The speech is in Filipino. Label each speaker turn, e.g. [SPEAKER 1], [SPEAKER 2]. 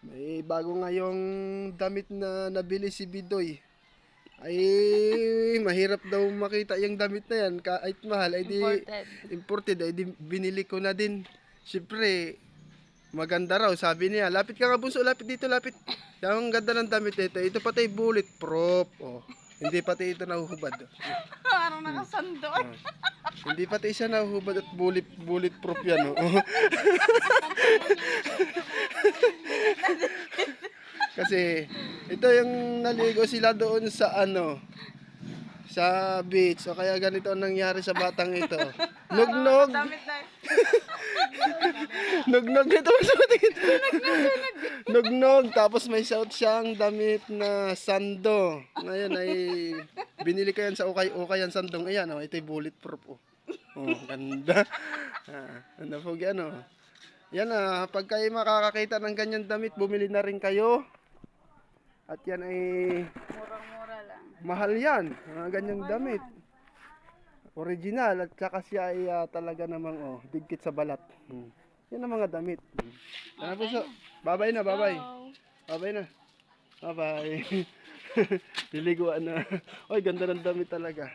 [SPEAKER 1] May bago ngayong damit na nabili si Bidoy. Ay, mahirap daw makita yung damit na yan. Kahit mahal, ay di
[SPEAKER 2] Imported.
[SPEAKER 1] imported, ay di binili ko na din. Siyempre, maganda raw, sabi niya. Lapit ka nga bunso, lapit dito, lapit. Ang ganda ng damit nito. Ito pati bulletproof. Oh, hindi pati ito nahuhubad.
[SPEAKER 2] Parang nakasandol.
[SPEAKER 1] Oh. Hindi pati siya nahuhubad at bulletproof yan. Oh. Kasi ito yung naligo sila doon sa sa beach. O kaya ganito ang nangyari sa batang ito. Nugnog.
[SPEAKER 2] Damit na.
[SPEAKER 1] Nugnog nito. Nugnog. Tapos may suot siyang damit na sando. Ngayon ay binili ko yan sa ukay-ukay ang sandong. Ayan, oh, ito'y bulletproof. Oh, oh ganda. Ano po yan pag kayo makakakita ng ganyan damit, bumili na rin kayo. At yan ay
[SPEAKER 2] Murang-mura lang.
[SPEAKER 1] mahal yan, mga ganyang damit. Original at saka siya ay talaga namang digkit sa balat. Yan ang mga damit. Ano po so? Bye-bye na, bye-bye. Bye-bye na. Bye-bye. Liliguan na. Oy, ganda ng damit talaga.